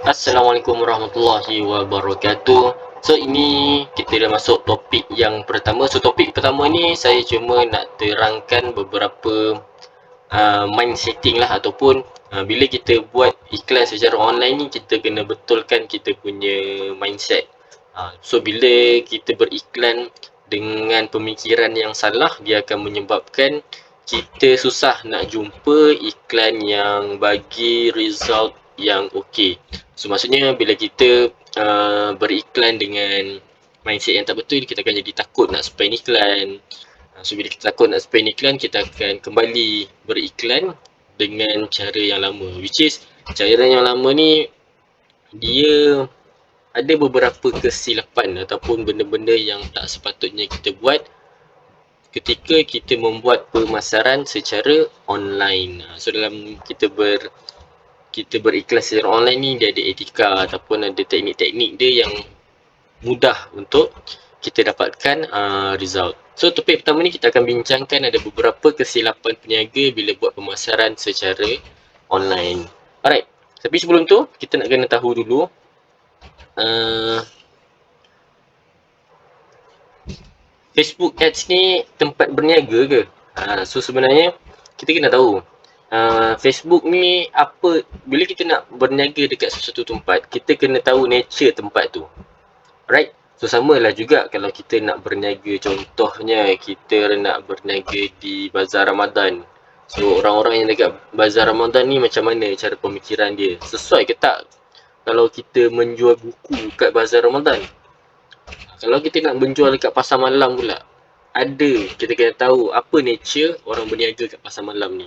Assalamualaikum warahmatullahi wabarakatuh. So ini kita dah masuk topik yang pertama. So topik pertama ni saya cuma nak terangkan beberapa mind setting lah, ataupun bila kita buat iklan secara online ni kita kena betulkan kita punya mindset. So bila kita beriklan dengan pemikiran yang salah, dia akan menyebabkan kita susah nak jumpa iklan yang bagi result yang okey. So maksudnya bila kita beriklan dengan mindset yang tak betul, kita akan jadi takut nak spend iklan. So bila kita takut nak spend iklan, kita akan kembali beriklan dengan cara yang lama, which is cara yang lama ni dia ada beberapa kesilapan ataupun benda-benda yang tak sepatutnya kita buat ketika kita membuat pemasaran secara online. So dalam kita beriklan secara online ni, dia ada etika ataupun ada teknik-teknik dia yang mudah untuk kita dapatkan result. So topik pertama ni kita akan bincangkan ada beberapa kesilapan peniaga bila buat pemasaran secara online. Alright, tapi sebelum tu kita nak kena tahu dulu Facebook Ads ni tempat berniaga ke? So sebenarnya kita kena tahu Facebook ni apa, bila kita nak berniaga dekat sesuatu tempat, kita kena tahu nature tempat tu. Right? So samalah juga kalau kita nak berniaga, contohnya kita nak berniaga di Bazar Ramadan. So orang-orang yang dekat Bazar Ramadan ni macam mana cara pemikiran dia? Sesuai ke tak kalau kita menjual buku kat Bazar Ramadan? Kalau kita nak menjual dekat pasar malam pula, kita kena tahu apa nature orang berniaga kat pasar malam ni.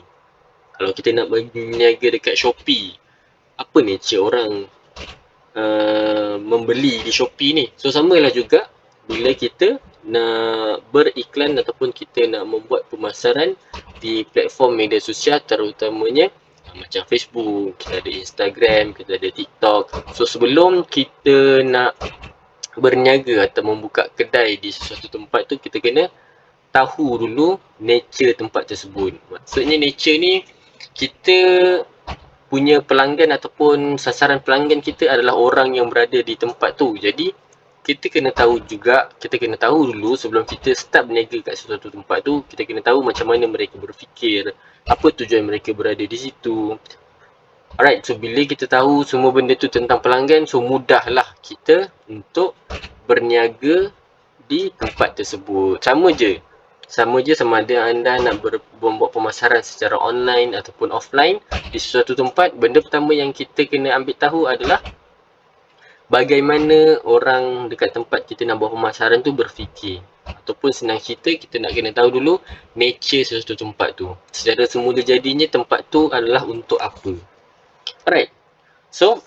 Kalau kita nak berniaga dekat Shopee, apa nature orang membeli di Shopee ni. So samalah juga bila kita nak beriklan ataupun kita nak membuat pemasaran di platform media sosial, terutamanya macam Facebook, kita ada Instagram, kita ada TikTok. So sebelum kita nak berniaga atau membuka kedai di sesuatu tempat tu, kita kena tahu dulu nature tempat tersebut. Maksudnya nature ni, kita punya pelanggan ataupun sasaran pelanggan kita adalah orang yang berada di tempat tu. Jadi kita kena tahu dulu sebelum kita start berniaga kat sesuatu tempat tu, kita kena tahu macam mana mereka berfikir, apa tujuan mereka berada di situ. Alright, so bila kita tahu semua benda tu tentang pelanggan, so mudahlah kita untuk berniaga di tempat tersebut. Sama je sama ada anda nak membuat pemasaran secara online ataupun offline di sesuatu tempat. Benda pertama yang kita kena ambil tahu adalah bagaimana orang dekat tempat kita nak buat pemasaran tu berfikir. Ataupun senang cerita, kita nak kena tahu dulu nature sesuatu tempat tu. Secara semula jadinya tempat tu adalah untuk apa. Alright, so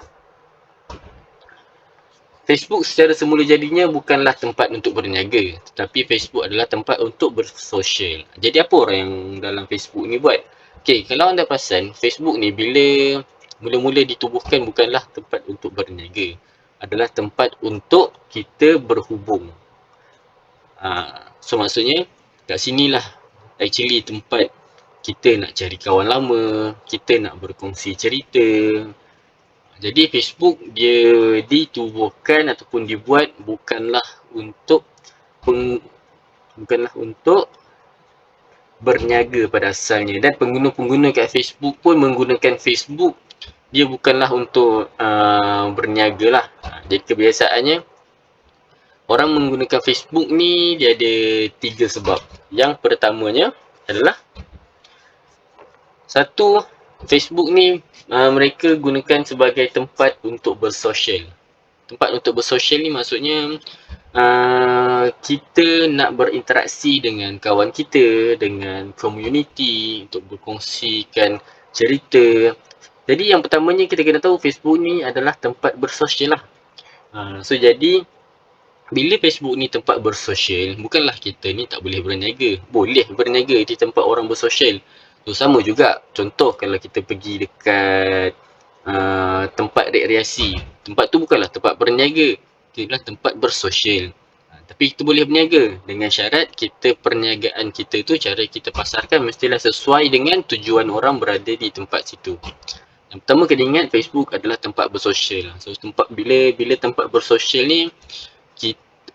Facebook secara semula jadinya bukanlah tempat untuk berniaga, tetapi Facebook adalah tempat untuk bersosial. Jadi apa orang yang dalam Facebook ni buat? Okay, kalau anda perasan, Facebook ni bila mula-mula ditubuhkan bukanlah tempat untuk berniaga, adalah tempat untuk kita berhubung. So maksudnya kat sinilah actually tempat kita nak cari kawan lama, kita nak berkongsi cerita. Jadi Facebook dia ditubuhkan ataupun dibuat bukanlah untuk berniaga pada asalnya, dan pengguna-pengguna kat Facebook pun menggunakan Facebook dia bukanlah untuk berniaga lah. Jadi kebiasaannya orang menggunakan Facebook ni dia ada 3 sebab. Yang pertamanya adalah satu, Facebook ni mereka gunakan sebagai tempat untuk bersosial. Tempat untuk bersosial ni maksudnya kita nak berinteraksi dengan kawan kita, dengan community, untuk berkongsikan cerita. Jadi yang pertamanya kita kena tahu Facebook ni adalah tempat bersosial lah. So jadi bila Facebook ni tempat bersosial, bukanlah kita ni tak boleh berniaga. Boleh berniaga di tempat orang bersosial. So sama juga, contoh kalau kita pergi dekat tempat rekreasi, tempat tu bukanlah tempat berniaga, dia adalah tempat bersosial. Tapi kita boleh berniaga dengan syarat kita perniagaan kita tu, cara kita pasarkan mestilah sesuai dengan tujuan orang berada di tempat situ. Yang pertama kena ingat Facebook adalah tempat bersosial. So bila tempat bersosial ni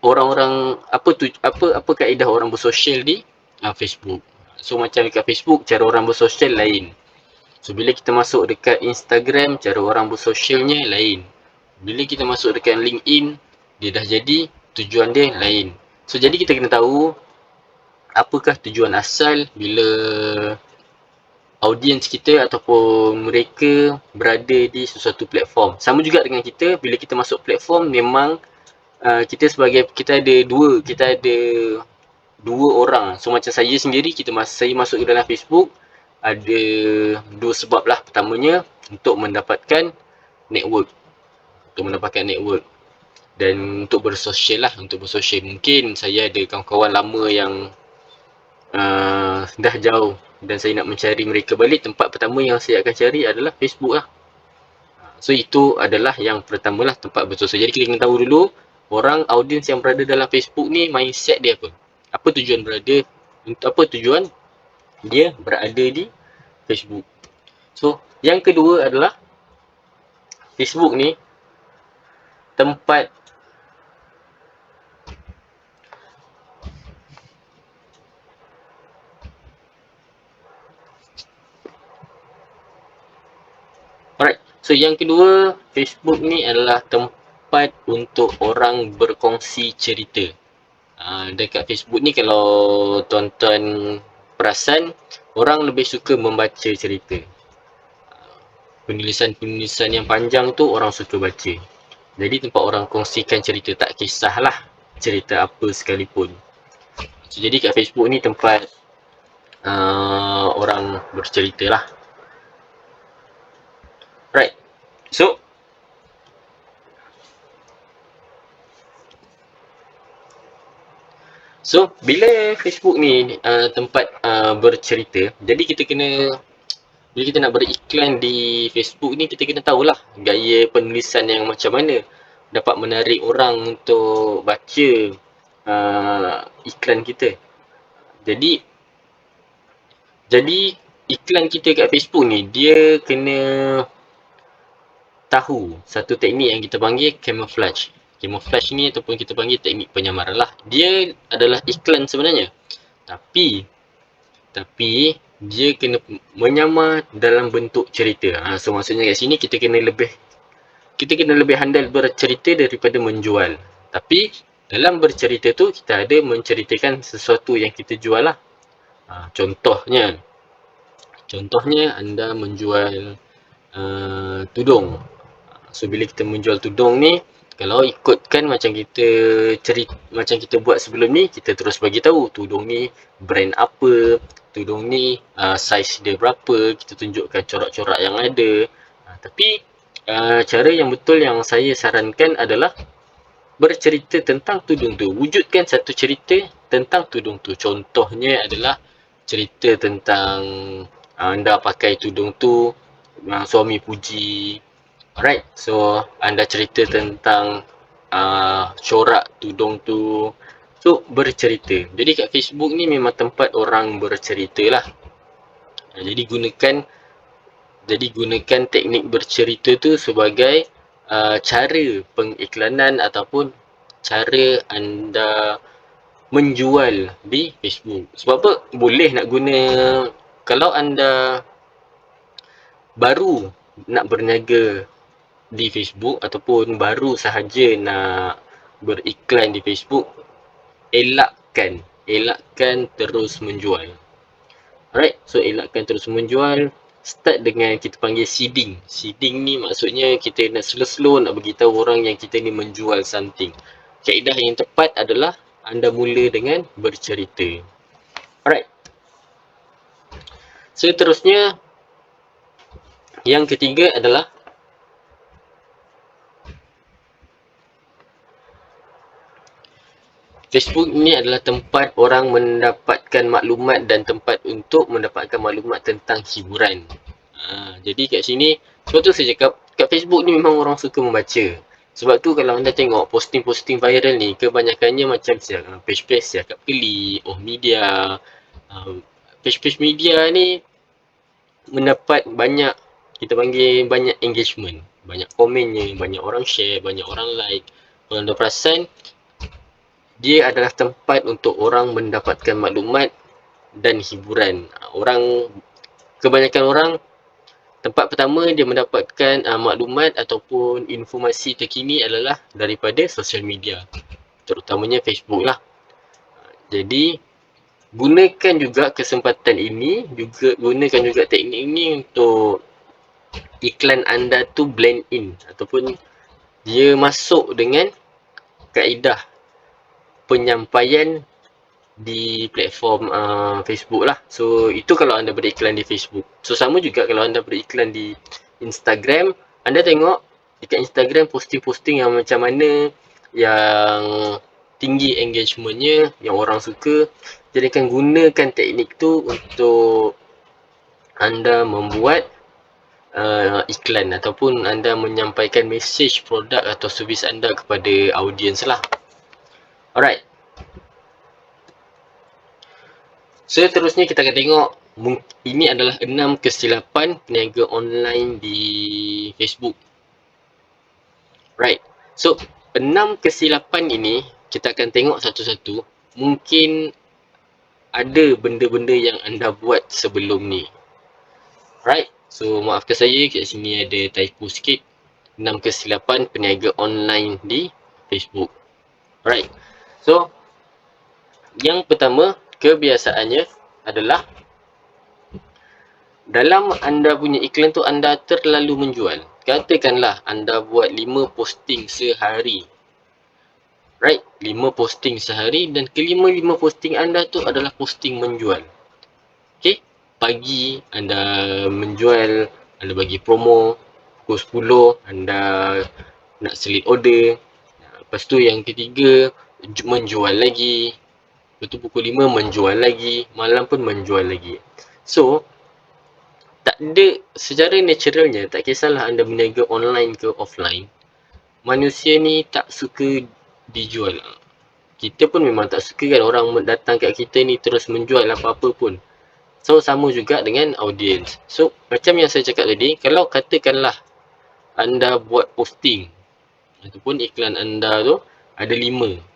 orang-orang apa kaedah orang bersosial di Facebook. So macam dekat Facebook cara orang bersosial lain. So bila kita masuk dekat Instagram cara orang bersosialnya lain. Bila kita masuk dekat LinkedIn dia dah jadi tujuan dia lain. So jadi kita kena tahu apakah tujuan asal bila audiens kita ataupun mereka berada di sesuatu platform. Sama juga dengan kita bila kita masuk platform memang kita ada dua orang. So macam saya sendiri saya masuk ke dalam Facebook ada dua sebab lah. Pertamanya untuk mendapatkan network. Dan untuk bersosial lah, mungkin saya ada kawan-kawan lama yang dah jauh dan saya nak mencari mereka balik. Tempat pertama yang saya akan cari adalah Facebook lah. So itu adalah yang pertama lah, tempat bersosial. Jadi kita kena tahu dulu orang audiens yang berada dalam Facebook ni mindset dia apa. Apa tujuan dia berada di Facebook. So yang kedua adalah Facebook ni tempat alright. So yang kedua, Facebook ni adalah tempat untuk orang berkongsi cerita. Dekat Facebook ni kalau tuan-tuan perasan, orang lebih suka membaca cerita. Penulisan-penulisan yang panjang tu orang suka baca. Jadi tempat orang kongsikan cerita, tak kisahlah cerita apa sekalipun. So, jadi kat Facebook ni tempat orang bercerita lah. Right. So bila Facebook ni tempat bercerita, jadi bila kita nak beriklan di Facebook ni kita kena tahulah gaya penulisan yang macam mana dapat menarik orang untuk baca iklan kita. Jadi iklan kita kat Facebook ni dia kena tahu satu teknik yang kita panggil camouflage. Camouflage ni ataupun kita panggil teknik penyamaran lah. Dia adalah iklan sebenarnya. Tapi dia kena menyamar dalam bentuk cerita. So maksudnya kat sini kita kena lebih handal bercerita daripada menjual. Tapi dalam bercerita tu kita ada menceritakan sesuatu yang kita jual lah. Contohnya anda menjual tudung. So bila kita menjual tudung ni, kalau ikutkan macam kita buat sebelum ni, kita terus bagi tahu tudung ni brand apa, tudung ni saiz dia berapa, kita tunjukkan corak-corak yang ada. Tapi cara yang betul yang saya sarankan adalah bercerita tentang tudung tu. Wujudkan satu cerita tentang tudung tu. Contohnya adalah cerita tentang anda pakai tudung tu, suami puji. Alright, so anda cerita tentang corak tudung tu. So bercerita. Jadi kat Facebook ni memang tempat orang bercerita lah. Jadi gunakan teknik bercerita tu sebagai cara pengiklanan ataupun cara anda menjual di Facebook. Sebab apa? Boleh nak guna kalau anda baru nak berniaga di Facebook ataupun baru sahaja nak beriklan di Facebook, elakkan terus menjual. Alright, so elakkan terus menjual. Start dengan kita panggil seeding. Seeding ni maksudnya kita nak slow-slow nak beritahu orang yang kita ni menjual something. Kaedah yang tepat adalah anda mula dengan bercerita. Alright. Seterusnya, yang ketiga adalah Facebook ni adalah tempat orang mendapatkan maklumat dan tempat untuk mendapatkan maklumat tentang hiburan. Jadi kat sini, sebab tu saya cakap, kat Facebook ni memang orang suka membaca. Sebab tu kalau anda tengok posting-posting viral ni, kebanyakannya macam page-page siakap geli, media. Page-page media ni mendapat banyak kita panggil banyak engagement, banyak komennya, banyak orang share, banyak orang like. Kalau anda perasan, dia adalah tempat untuk orang mendapatkan maklumat dan hiburan. Kebanyakan orang, tempat pertama dia mendapatkan maklumat ataupun informasi terkini adalah daripada sosial media, terutamanya Facebook lah. Jadi gunakan juga kesempatan ini, gunakan juga teknik ini untuk iklan anda tu blend in ataupun dia masuk dengan kaedah penyampaian di platform Facebook lah. So itu kalau anda beriklan di Facebook. So sama juga kalau anda beriklan di Instagram, anda tengok dekat Instagram posting-posting yang macam mana yang tinggi engagementnya, yang orang suka. Jadi kan gunakan teknik tu untuk anda membuat iklan ataupun anda menyampaikan mesej produk atau servis anda kepada audiens lah. Alright. Seterusnya kita akan tengok, ini adalah 6 kesilapan peniaga online di Facebook. Right. So 6 kesilapan ini kita akan tengok satu-satu. Mungkin ada benda-benda yang anda buat sebelum ni. Right. So maafkan saya, kat sini ada typo sikit. 6 kesilapan peniaga online di Facebook. Right. So yang pertama, kebiasaannya adalah dalam anda punya iklan tu anda terlalu menjual. Katakanlah anda buat 5 posting sehari. Right, 5 posting sehari dan kelima-5 posting anda tu adalah posting menjual. Okay, pagi anda menjual, anda bagi promo, pukul 10 anda nak selit order. Lepas tu yang ketiga, menjual lagi. Lepas tu pukul 5 menjual lagi, malam pun menjual lagi. So, tak ada, secara naturalnya, tak kisahlah anda berniaga online ke offline, manusia ni tak suka dijual. Kita pun memang tak suka kan orang datang kat kita ni terus menjual apa-apa pun. So, sama juga dengan audience. So, macam yang saya cakap tadi, kalau katakanlah anda buat posting ataupun iklan anda tu ada 5.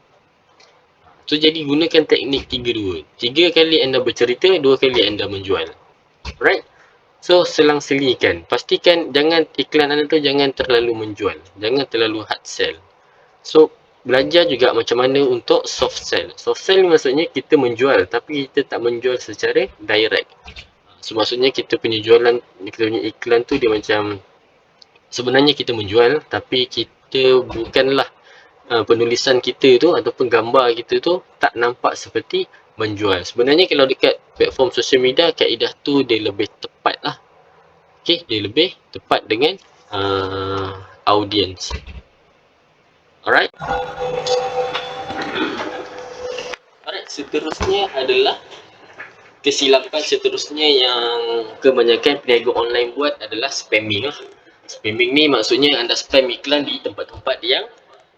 So, jadi gunakan teknik 3-2. 3 kali anda bercerita, 2 kali anda menjual. Right? So, selang-selikan. Pastikan iklan anda tu jangan terlalu menjual. Jangan terlalu hard sell. So, belajar juga macam mana untuk soft sell. Soft sell ni maksudnya kita menjual tapi kita tak menjual secara direct. So, maksudnya kita punya iklan tu dia macam sebenarnya kita menjual tapi kita bukanlah penulisan kita tu ataupun gambar kita tu tak nampak seperti menjual. Sebenarnya kalau dekat platform sosial media, kaedah tu dia lebih tepat lah. Okay, dia lebih tepat dengan audience. Alright. Alright, seterusnya adalah kesilapan seterusnya yang kebanyakan peniaga online buat adalah spamming lah. Spamming ni maksudnya anda spam iklan di tempat-tempat yang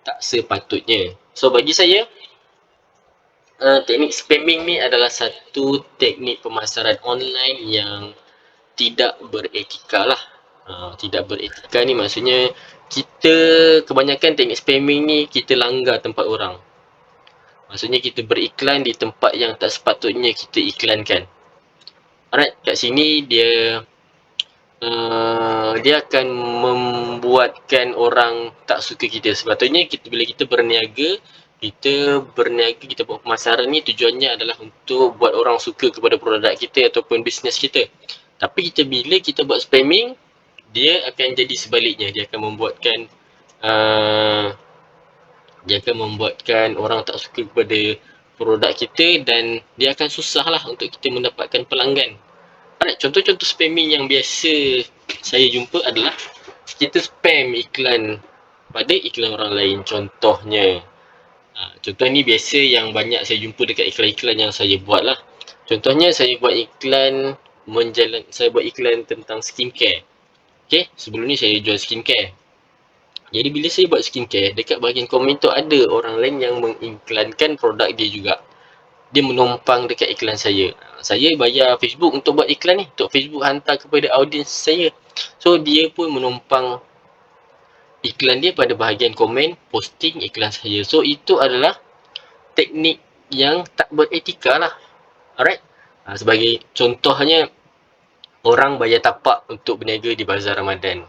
tak sepatutnya. So bagi saya, teknik spamming ni adalah satu teknik pemasaran online yang tidak beretika lah. Tidak beretika ni maksudnya kita kebanyakan teknik spamming ni kita langgar tempat orang. Maksudnya kita beriklan di tempat yang tak sepatutnya kita iklankan. Alright, kat sini dia akan membuatkan orang tak suka kita. Sepatutnya bila kita berniaga, kita buat pemasaran ni tujuannya adalah untuk buat orang suka kepada produk kita ataupun bisnes kita. Tapi bila kita buat spamming, dia akan jadi sebaliknya. Dia akan membuatkan orang tak suka kepada produk kita dan dia akan susah lah untuk kita mendapatkan pelanggan. Alright, contoh-contoh spamming yang biasa saya jumpa adalah kita spam iklan pada iklan orang lain. Contohnya, contoh ni biasa yang banyak saya jumpa dekat iklan-iklan yang saya buat lah. Contohnya saya buat iklan tentang skincare. Okay, sebelum ni saya jual skincare. Jadi bila saya buat skincare, dekat bahagian komen tu ada orang lain yang mengiklankan produk dia juga. Dia menumpang dekat iklan saya. Saya bayar Facebook untuk buat iklan ni, untuk Facebook hantar kepada audiens saya. So dia pun menumpang iklan dia pada bahagian komen, posting iklan saya. So itu adalah teknik yang tak beretika lah. Alright. Sebagai contohnya, orang bayar tapak untuk berniaga di bazar Ramadan.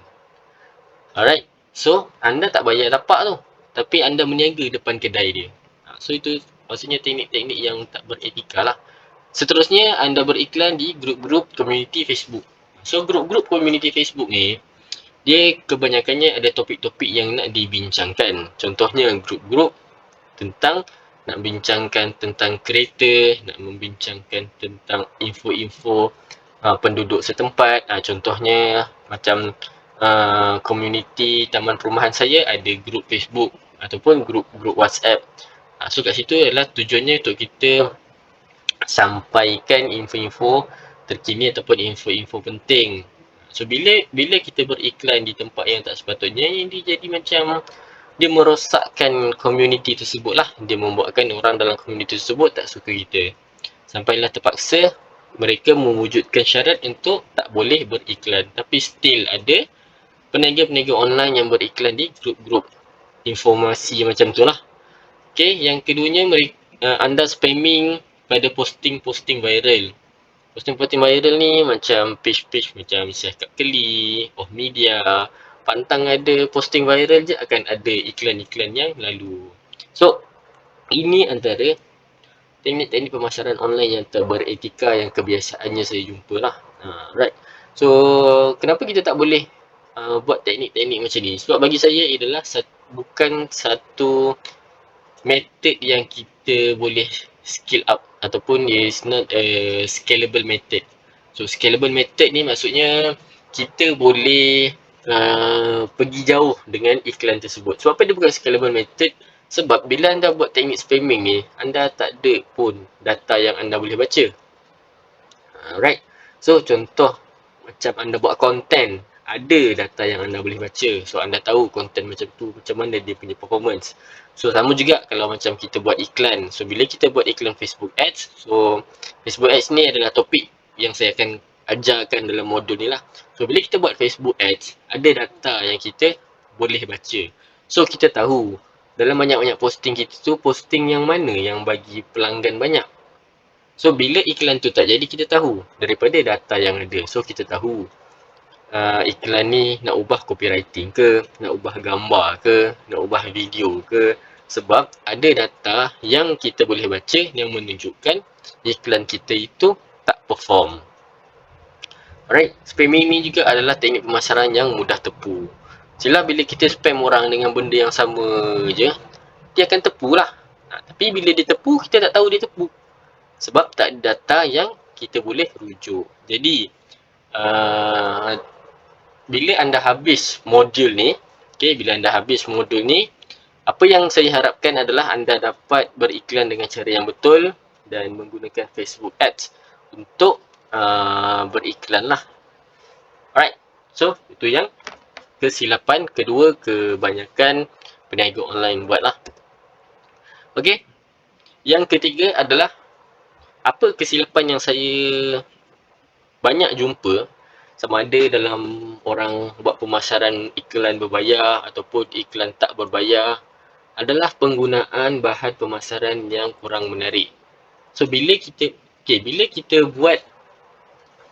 Alright. So anda tak bayar tapak tu, tapi anda berniaga depan kedai dia. So itu maksudnya teknik-teknik yang tak beretika lah. Seterusnya, anda beriklan di grup-grup community Facebook. So grup-grup community Facebook ni, dia kebanyakannya ada topik-topik yang nak dibincangkan. Contohnya grup-grup tentang nak bincangkan tentang kereta, nak membincangkan tentang info-info penduduk setempat. Contohnya macam komuniti taman perumahan saya ada grup Facebook ataupun grup WhatsApp. So kat situ adalah tujuannya untuk kita sampaikan info-info terkini ataupun info-info penting. So bila kita beriklan di tempat yang tak sepatutnya, dia jadi macam dia merosakkan komuniti tersebut lah. Dia membuatkan orang dalam komuniti tersebut tak suka kita. Sampailah terpaksa mereka mewujudkan syarat untuk tak boleh beriklan. Tapi still ada peniaga-peniaga online yang beriklan di grup-grup informasi macam tu lah. Okay, yang keduanya anda spamming pada posting-posting viral. Posting-posting viral ni macam page-page macam Syekh Kak Keli, Oh Media. Pantang ada posting viral je akan ada iklan-iklan yang lalu. So, ini antara teknik-teknik pemasaran online yang tak beretika yang kebiasaannya saya jumpa lah. Right. So, kenapa kita tak boleh buat teknik-teknik macam ni? Sebab bagi saya adalah bukan satu method yang kita boleh scale up ataupun is not a scalable method. So scalable method ni maksudnya kita boleh pergi jauh dengan iklan tersebut. Sebab apa dia bukan scalable method? Sebab bila anda buat teknik spamming ni, anda tak ada pun data yang anda boleh baca. Right. So contoh macam anda buat konten, ada data yang anda boleh baca. So anda tahu konten macam tu macam mana dia punya performance. So sama juga kalau macam kita buat iklan. So bila kita buat iklan Facebook Ads, so Facebook Ads ni adalah topik yang saya akan ajarkan dalam modul ni lah. So bila kita buat Facebook Ads, ada data yang kita boleh baca. So kita tahu dalam banyak-banyak posting kita tu, posting yang mana yang bagi pelanggan banyak. So bila iklan tu tak jadi, kita tahu daripada data yang ada. So kita tahu iklan ni nak ubah copywriting ke, nak ubah gambar ke, nak ubah video ke. Sebab ada data yang kita boleh baca yang menunjukkan iklan kita itu tak perform. Alright, spamming ni juga adalah teknik pemasaran yang mudah terpu. Sila bila kita spam orang dengan benda yang sama je, dia akan terpu lah. Tapi bila dia terpu, kita tak tahu dia terpu. Sebab tak ada data yang kita boleh rujuk. Jadi, bila anda habis modul ni, bila anda habis modul ni, apa yang saya harapkan adalah anda dapat beriklan dengan cara yang betul dan menggunakan Facebook Ads untuk beriklan lah. Alright, so itu yang kesilapan kedua kebanyakan peniaga online buat lah. Okay, yang ketiga adalah apa kesilapan yang saya banyak jumpa sama ada dalam orang buat pemasaran iklan berbayar ataupun iklan tak berbayar adalah penggunaan bahan pemasaran yang kurang menarik. So bila kita buat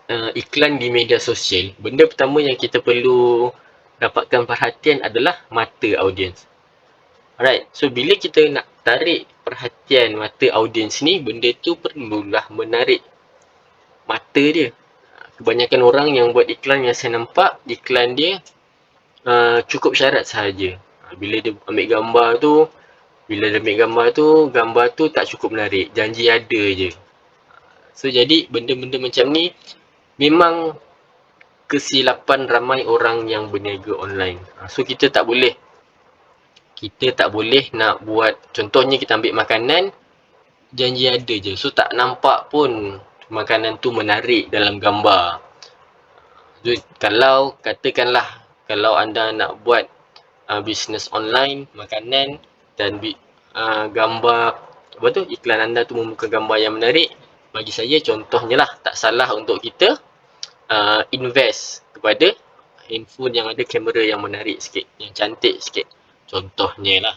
iklan di media sosial, benda pertama yang kita perlu dapatkan perhatian adalah mata audiens. Alright, so bila kita nak tarik perhatian mata audiens ni, benda tu perlulah menarik mata dia. Kebanyakan orang yang buat iklan yang saya nampak, iklan dia cukup syarat sahaja. Bila dia ambil gambar tu, gambar tu tak cukup menarik, janji ada je. So jadi benda-benda macam ni memang kesilapan ramai orang yang berniaga online. So kita tak boleh nak buat, contohnya kita ambil makanan, janji ada je. So tak nampak pun makanan tu menarik dalam gambar. So, katakanlah kalau anda nak buat bisnes online makanan dan gambar iklan anda tu membuka gambar yang menarik, bagi saya contohnya lah, tak salah untuk kita invest kepada handphone yang ada kamera yang menarik sikit, yang cantik sikit. Contohnya lah.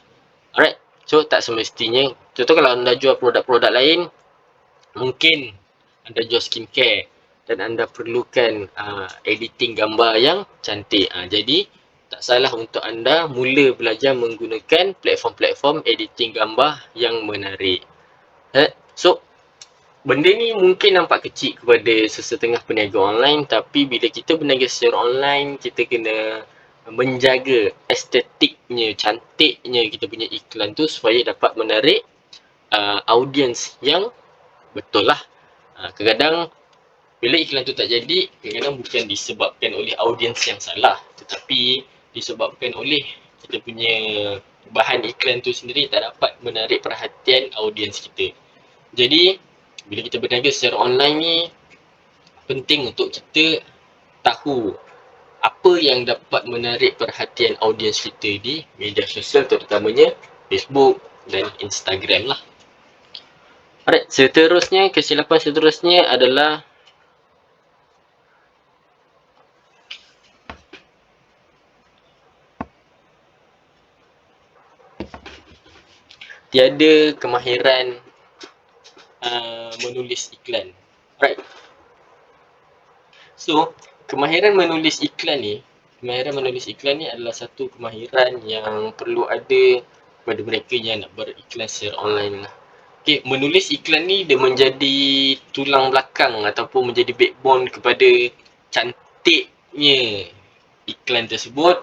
Alright. So tak semestinya, contoh kalau anda jual produk-produk lain, mungkin anda jual skincare dan anda perlukan editing gambar yang cantik. Jadi tak salah untuk anda mula belajar menggunakan platform-platform editing gambar yang menarik. So benda ni mungkin nampak kecil kepada sesetengah peniaga online, tapi bila kita berniaga secara online, kita kena menjaga estetiknya, cantiknya kita punya iklan tu supaya dapat menarik audience yang betul lah. Kadang-kadang bila iklan tu tak jadi, kadang-kadang bukan disebabkan oleh audience yang salah, tetapi disebabkan oleh kita punya bahan iklan tu sendiri tak dapat menarik perhatian audience kita. Jadi bila kita berniaga secara online ni, penting untuk kita tahu apa yang dapat menarik perhatian audiens kita di media sosial, terutamanya Facebook dan Instagram lah. Alright, seterusnya, kesilapan seterusnya adalah tiada kemahiran menulis iklan. Alright. So, kemahiran menulis iklan ni adalah satu kemahiran yang perlu ada pada mereka yang nak beriklan secara online lah. Okay, menulis iklan ni dia menjadi tulang belakang ataupun menjadi backbone kepada cantiknya iklan tersebut,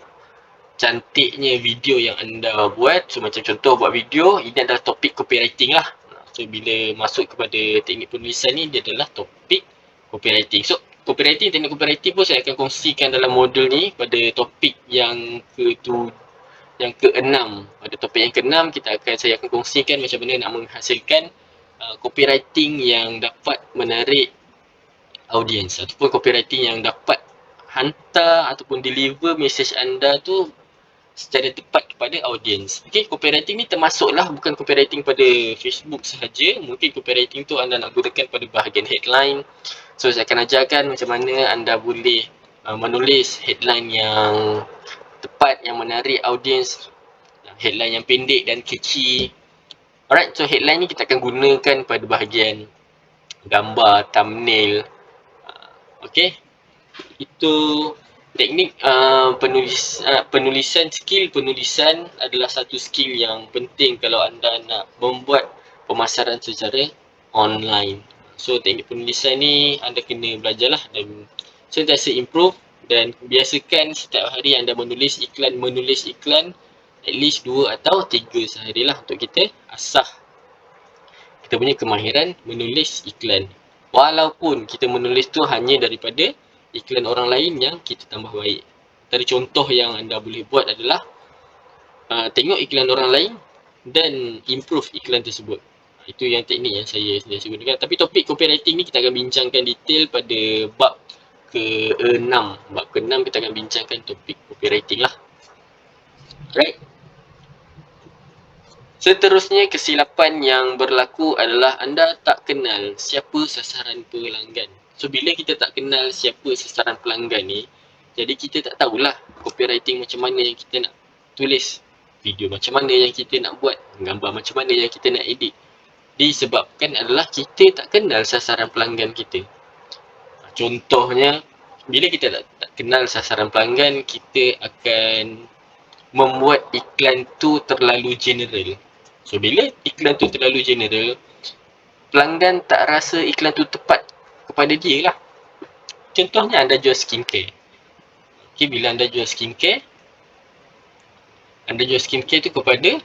cantiknya video yang anda buat. So macam contoh buat video, ini adalah topik copywriting lah. So bila masuk kepada teknik penulisan ni, dia adalah topik copywriting. So teknik copywriting pun saya akan kongsikan dalam modul ni pada topik yang ke-6. Pada topik yang ke-6 saya akan kongsikan macam mana nak menghasilkan copywriting yang dapat menarik audience, ataupun copywriting yang dapat hantar ataupun deliver message anda tu secara tepat kepada audience. Okay, copywriting ni termasuklah bukan copywriting pada Facebook sahaja. Mungkin copywriting tu anda nak gunakan pada bahagian headline. So saya akan ajarkan macam mana anda boleh menulis headline yang tepat, yang menarik audience, headline yang pendek dan catchy. Alright, so headline ni kita akan gunakan pada bahagian gambar, thumbnail. Okay, itu teknik penulisan. Skill penulisan adalah satu skill yang penting kalau anda nak membuat pemasaran secara online. So teknik penulisan ni anda kena belajarlah dan sentiasa improve, dan biasakan setiap hari anda menulis iklan at least 2 atau 3 sehari lah, untuk kita asah kita punya kemahiran menulis iklan. Walaupun kita menulis tu hanya daripada iklan orang lain yang kita tambah baik. Antara contoh yang anda boleh buat adalah tengok iklan orang lain dan improve iklan tersebut. Itu yang teknik yang saya gunakan. Tapi topik copywriting ni kita akan bincangkan detail pada bab ke-6. Bab ke-6 kita akan bincangkan topik copywriting lah. Right. Seterusnya, kesilapan yang berlaku adalah anda tak kenal siapa sasaran pelanggan. So bila kita tak kenal siapa sasaran pelanggan ni, jadi kita tak tahulah copywriting macam mana yang kita nak tulis, video macam mana yang kita nak buat, gambar macam mana yang kita nak edit. Disebabkan adalah kita tak kenal sasaran pelanggan kita. Contohnya, bila kita tak kenal sasaran pelanggan, kita akan membuat iklan tu terlalu general. So bila iklan tu terlalu general, pelanggan tak rasa iklan tu tepat kepada dia lah. Contohnya anda jual skincare. Okay, bila anda jual skincare tu kepada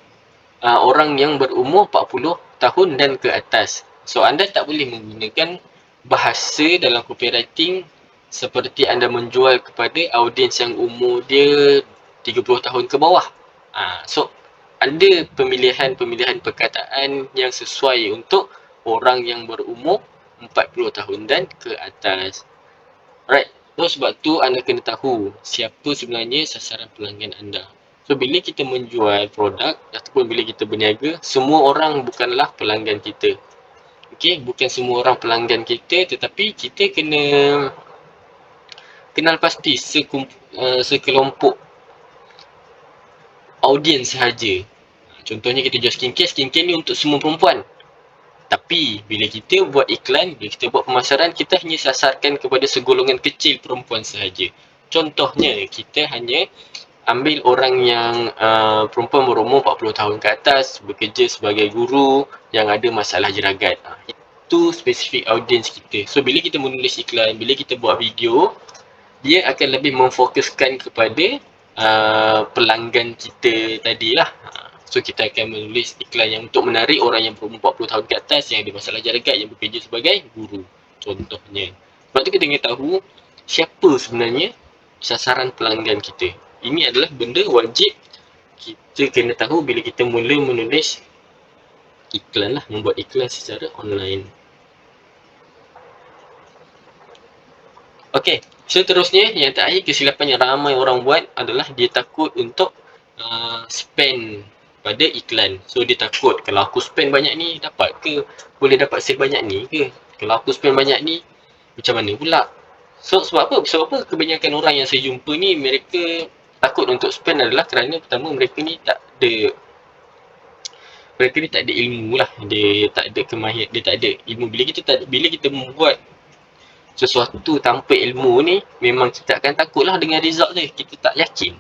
orang yang berumur 40 tahun dan ke atas. So anda tak boleh menggunakan bahasa dalam copywriting seperti anda menjual kepada audiens yang umur dia 30 tahun ke bawah. So ada pemilihan perkataan yang sesuai untuk orang yang berumur 40 tahun dan ke atas. Alright. So sebab tu anda kena tahu siapa sebenarnya sasaran pelanggan anda. So bila kita menjual produk ataupun bila kita berniaga, semua orang bukanlah pelanggan kita. Okey, bukan semua orang pelanggan kita, tetapi kita kena kenal pasti sekelompok audiens sahaja. Contohnya kita jual skincare ni untuk semua perempuan. Tapi bila kita buat iklan, bila kita buat pemasaran, kita hanya sasarkan kepada segolongan kecil perempuan sahaja. Contohnya, kita hanya ambil orang yang perempuan berumur 40 tahun ke atas, bekerja sebagai guru, yang ada masalah jeragat. Itu spesifik audiens kita. So, bila kita menulis iklan, bila kita buat video, dia akan lebih memfokuskan kepada pelanggan kita tadi lah. So, kita akan menulis iklan yang untuk menarik orang yang berumur 40 tahun ke atas, yang ada masalah jeragat, yang bekerja sebagai guru. Contohnya. Sebab tu kita kena tahu siapa sebenarnya sasaran pelanggan kita. Ini adalah benda wajib kita kena tahu bila kita mula menulis iklan lah, membuat iklan secara online. Okey, seterusnya yang terakhir kesilapan yang ramai orang buat adalah dia takut untuk spend pada iklan. So dia takut, kalau aku spend banyak ni dapat ke? Boleh dapat sale banyak ni ke? Kalau aku spend banyak ni macam mana pula? So sebab apa? Sebab apa kebanyakan orang yang saya jumpa ni mereka takut untuk spend adalah kerana pertama mereka ni tak ada ilmu lah. Dia tak ada kemahiran, dia tak ada ilmu. Bila kita membuat sesuatu tanpa ilmu ni, memang kita akan takutlah dengan result dia. Kita tak yakin.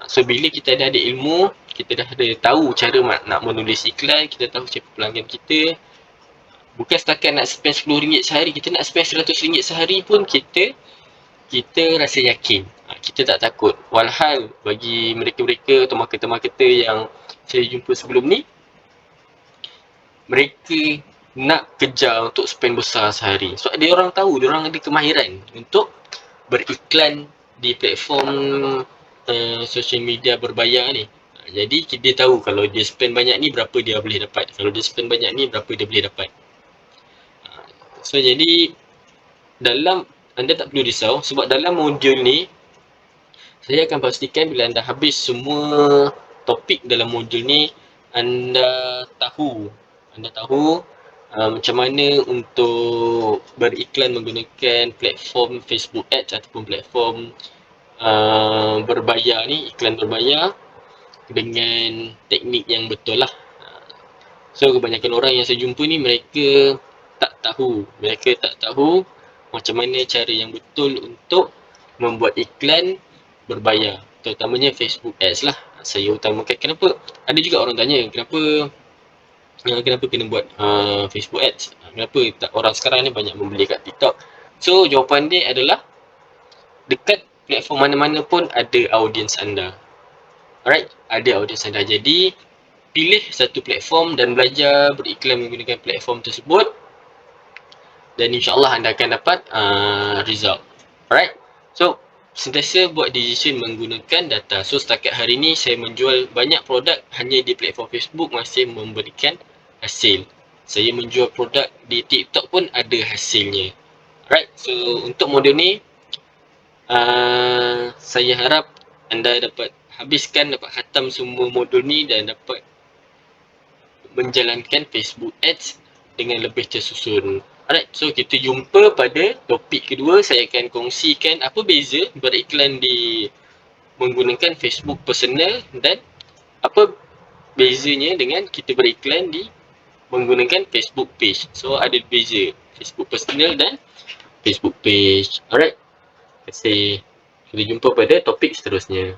So bila kita dah ada ilmu, kita dah ada tahu cara nak menulis iklan, kita tahu siapa pelanggan kita, bukan setakat nak spend RM10 sehari, kita nak spend RM100 sehari pun kita rasa yakin. Kita tak takut. Walhal bagi mereka-mereka atau marketer-marketer yang saya jumpa sebelum ni, mereka nak kejar untuk spend besar sehari. So dia orang tahu, dia orang ada kemahiran untuk beriklan di platform social media berbayar ni. Jadi dia tahu kalau dia spend banyak ni berapa dia boleh dapat. Kalau dia spend banyak ni berapa dia boleh dapat. So jadi anda tak perlu risau sebab dalam modul ni saya akan pastikan bila anda habis semua topik dalam modul ni, anda tahu macam mana untuk beriklan menggunakan platform Facebook Ads ataupun platform berbayar ni, iklan berbayar dengan teknik yang betul lah. So kebanyakan orang yang saya jumpa ni mereka tak tahu macam mana cara yang betul untuk membuat iklan berbayar, terutamanya Facebook Ads lah. Saya utamakan. Kenapa? Ada juga orang tanya kenapa kena buat Facebook Ads, kenapa orang sekarang ni banyak membeli kat TikTok. So jawapan dia adalah dekat platform mana-mana pun ada audiens anda. Alright, ada audiens anda. Jadi pilih satu platform dan belajar beriklan menggunakan platform tersebut, dan insyaAllah anda akan dapat result. Alright, so sentiasa buat decision menggunakan data. So setakat hari ni saya menjual banyak produk hanya di platform Facebook masih memberikan hasil. Saya menjual produk di TikTok pun ada hasilnya. Alright, so untuk modul ni saya harap anda dapat khatam semua modul ni dan dapat menjalankan Facebook Ads dengan lebih tersusun. Alright, so kita jumpa pada topik kedua. Saya akan kongsikan apa beza beriklan di menggunakan Facebook personal dan apa bezanya dengan kita beriklan di menggunakan Facebook page. So ada beza Facebook personal dan Facebook page. Alright, terima kasih. Kita jumpa pada topik seterusnya.